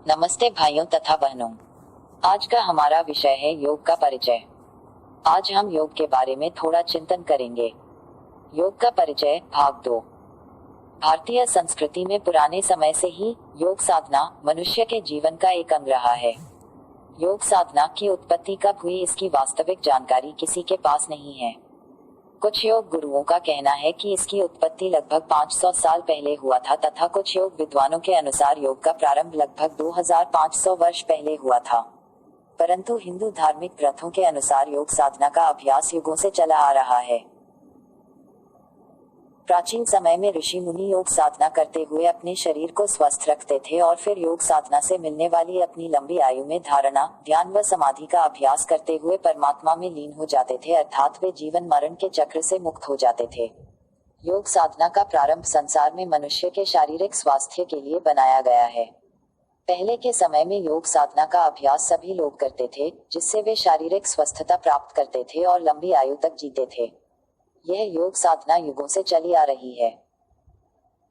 नमस्ते भाइयों तथा बहनों। आज का हमारा विषय है योग का परिचय। आज हम योग के बारे में थोड़ा चिंतन करेंगे। योग का परिचय भाग 2। भारतीय संस्कृति में पुराने समय से ही योग साधना मनुष्य के जीवन का एक अंग रहा है। योग साधना की उत्पत्ति कब हुई इसकी वास्तविक जानकारी किसी के पास नहीं है। कुछ योग गुरुओं का कहना है कि इसकी उत्पत्ति लगभग 500 साल पहले हुआ था तथा कुछ योग विद्वानों के अनुसार योग का प्रारंभ लगभग 2500 वर्ष पहले हुआ था। परंतु हिंदू धार्मिक ग्रंथों के अनुसार योग साधना का अभ्यास युगों से चला आ रहा है। प्राचीन समय में ऋषि मुनि योग साधना करते हुए अपने शरीर को स्वस्थ रखते थे और फिर योग साधना से मिलने वाली अपनी लंबी आयु में धारणा, ध्यान व समाधि का अभ्यास करते हुए परमात्मा में लीन हो जाते थे, अर्थात वे जीवन मरण के चक्र से मुक्त हो जाते थे। योग साधना का प्रारंभ संसार में मनुष्य के शारीरिक स्वास्थ्य के लिए बनाया गया है। पहले के समय में योग साधना का अभ्यास सभी लोग करते थे, जिससे वे शारीरिक स्वस्थता प्राप्त करते थे और लंबी आयु तक जीते थे। यह योग साधना युगों से चली आ रही है।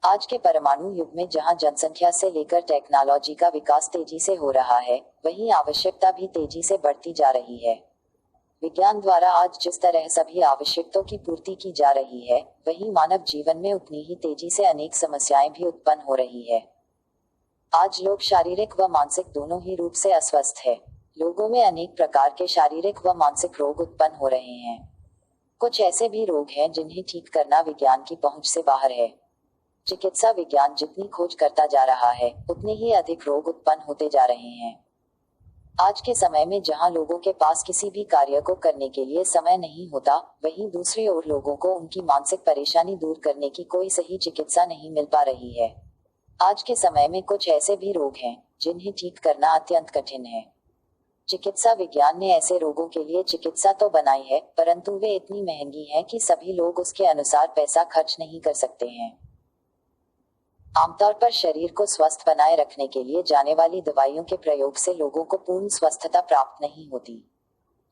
आज के परमाणु युग में जहां जनसंख्या से लेकर टेक्नोलॉजी का विकास तेजी से हो रहा है, वहीं आवश्यकता भी तेजी से बढ़ती जा रही है। विज्ञान द्वारा आज जिस तरह सभी आवश्यकताओं की पूर्ति की जा रही है, वहीं मानव जीवन में उतनी ही तेजी से अनेक समस्याएं भी उत्पन्न हो रही है। आज लोग शारीरिक व मानसिक दोनों ही रूप से अस्वस्थ है। लोगों में अनेक प्रकार के शारीरिक व मानसिक रोग उत्पन्न हो रहे हैं। कुछ ऐसे भी रोग हैं जिन्हें ठीक करना विज्ञान की पहुंच से बाहर है। चिकित्सा विज्ञान जितनी खोज करता जा रहा है, उतने ही अधिक रोग उत्पन्न होते जा रहे हैं। आज के समय में जहां लोगों के पास किसी भी कार्य को करने के लिए समय नहीं होता, वहीं दूसरी ओर लोगों को उनकी मानसिक परेशानी दूर करने की कोई सही चिकित्सा नहीं मिल पा रही है। आज के समय में कुछ ऐसे भी रोग हैं जिन्हें ठीक करना अत्यंत कठिन है। चिकित्सा विज्ञान ने ऐसे रोगों के लिए चिकित्सा तो बनाई है, परंतु वे इतनी महंगी हैं कि सभी लोग उसके अनुसार पैसा खर्च नहीं कर सकते हैं। आमतौर पर शरीर को स्वस्थ बनाए रखने के लिए जाने वाली दवाइयों के प्रयोग से लोगों को पूर्ण स्वस्थता प्राप्त नहीं होती।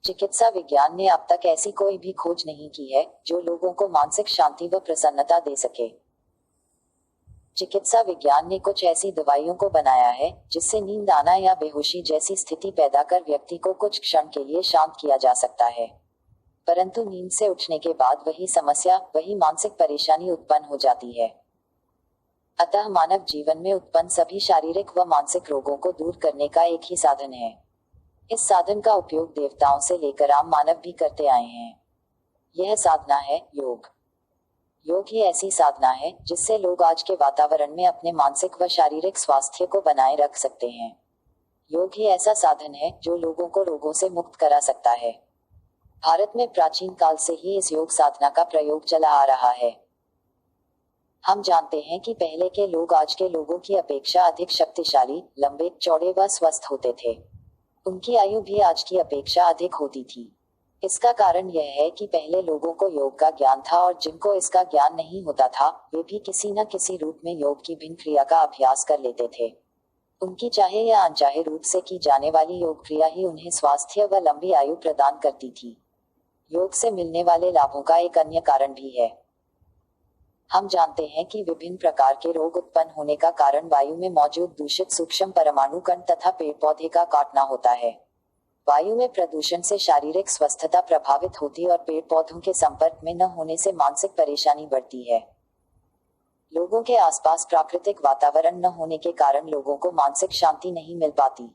चिकित्सा विज्ञान ने अब तक ऐसी कोई भी खोज नहीं की है जो लोगों को मानसिक शांति व प्रसन्नता दे सके। चिकित्सा विज्ञान ने कुछ ऐसी दवाइयों को बनाया है जिससे नींद आना या बेहोशी जैसी स्थिति पैदा कर व्यक्ति को कुछ क्षण के लिए शांत किया जा सकता है, परंतु नींद से उठने के बाद वही समस्या, वही मानसिक परेशानी उत्पन्न हो जाती है। अतः मानव जीवन में उत्पन्न सभी शारीरिक व मानसिक रोगों को दूर करने का एक ही साधन है। इस साधन का उपयोग देवताओं से लेकर आम मानव भी करते आए हैं। यह साधना है योग। योग ही ऐसी साधना है जिससे लोग आज के वातावरण में अपने मानसिक व शारीरिक स्वास्थ्य को बनाए रख सकते हैं। योग ही ऐसा साधन है जो लोगों को रोगों से मुक्त करा सकता है। भारत में प्राचीन काल से ही इस योग साधना का प्रयोग चला आ रहा है। हम जानते हैं कि पहले के लोग आज के लोगों की अपेक्षा अधिक शक्तिशाली, लंबे, चौड़े व स्वस्थ होते थे। उनकी आयु भी आज की अपेक्षा अधिक होती थी। इसका कारण यह है कि पहले लोगों को योग का ज्ञान था और जिनको इसका ज्ञान नहीं होता था, वे भी किसी न किसी रूप में योग की भिन्न क्रिया का अभ्यास कर लेते थे। उनकी चाहे या अनचाहे रूप से की जाने वाली योग क्रिया ही उन्हें स्वास्थ्य व लंबी आयु प्रदान करती थी। योग से मिलने वाले लाभों का एक अन्य कारण भी है। हम जानते हैं कि विभिन्न प्रकार के रोग उत्पन्न होने का कारण वायु में मौजूद दूषित सूक्ष्म परमाणु कण तथा पेड़ पौधे का काटना होता है। वायु में प्रदूषण से शारीरिक स्वस्थता प्रभावित होती और पेड़ पौधों के संपर्क में न होने से मानसिक परेशानी बढ़ती है। लोगों के आसपास प्राकृतिक वातावरण न होने के कारण लोगों को मानसिक शांति नहीं मिल पाती।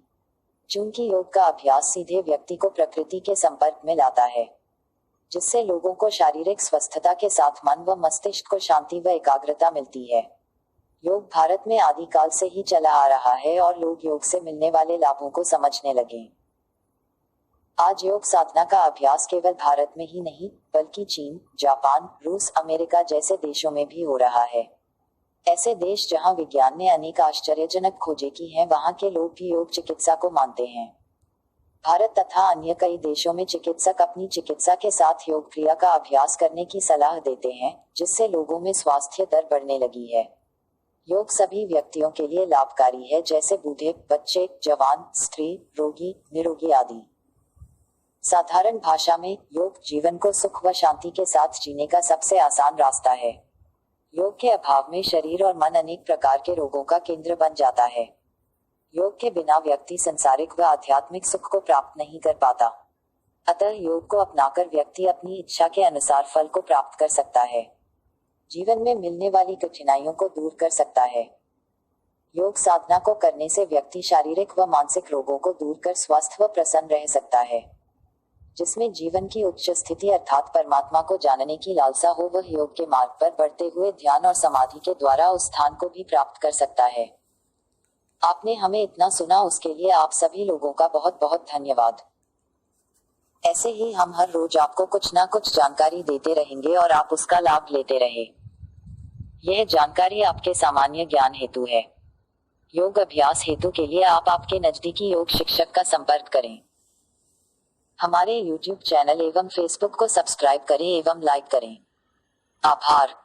चूंकि योग का अभ्यास सीधे व्यक्ति को प्रकृति के संपर्क में लाता है, जिससे लोगों को शारीरिक स्वस्थता के साथ मन व मस्तिष्क को शांति व एकाग्रता मिलती है। योग भारत में आदिकाल से ही चला आ रहा है और लोग योग से मिलने वाले लाभों को समझने लगे। आज योग साधना का अभ्यास केवल भारत में ही नहीं, बल्कि चीन, जापान, रूस, अमेरिका जैसे देशों में भी हो रहा है। ऐसे देश जहां विज्ञान ने अनेक आश्चर्यजनक खोजें की हैं, वहां के लोग भी योग चिकित्सा को मानते हैं। भारत तथा अन्य कई देशों में चिकित्सक अपनी चिकित्सा के साथ योग क्रिया का अभ्यास करने की सलाह देते हैं, जिससे लोगों में स्वास्थ्य दर बढ़ने लगी है। योग सभी व्यक्तियों के लिए लाभकारी है, जैसे बूढ़े, बच्चे, जवान, स्त्री, रोगी, निरोगी आदि। साधारण भाषा में योग जीवन को सुख व शांति के साथ जीने का सबसे आसान रास्ता है। योग के अभाव में शरीर और मन अनेक प्रकार के रोगों का केंद्र बन जाता है। योग के बिना व्यक्ति संसारिक व आध्यात्मिक सुख को प्राप्त नहीं कर पाता। अतः योग को अपनाकर व्यक्ति अपनी इच्छा के अनुसार फल को प्राप्त कर सकता है, जीवन में मिलने वाली कठिनाइयों को दूर कर सकता है। योग साधना को करने से व्यक्ति शारीरिक व मानसिक रोगों को दूर कर स्वस्थ व प्रसन्न रह सकता है। जिसमें जीवन की उच्च स्थिति अर्थात परमात्मा को जानने की लालसा हो, वह योग के मार्ग पर बढ़ते हुए ध्यान और समाधि के द्वारा उस स्थान को भी प्राप्त कर सकता है। आपने हमें इतना सुना, उसके लिए आप सभी लोगों का बहुत बहुत धन्यवाद। ऐसे ही हम हर रोज आपको कुछ ना कुछ जानकारी देते रहेंगे और आप उसका लाभ लेते रहे। यह जानकारी आपके सामान्य ज्ञान हेतु है। योग अभ्यास हेतु के लिए आप आपके नजदीकी योग शिक्षक का संपर्क करें। हमारे YouTube चैनल एवं Facebook को सब्सक्राइब करें एवं लाइक करें। आभार।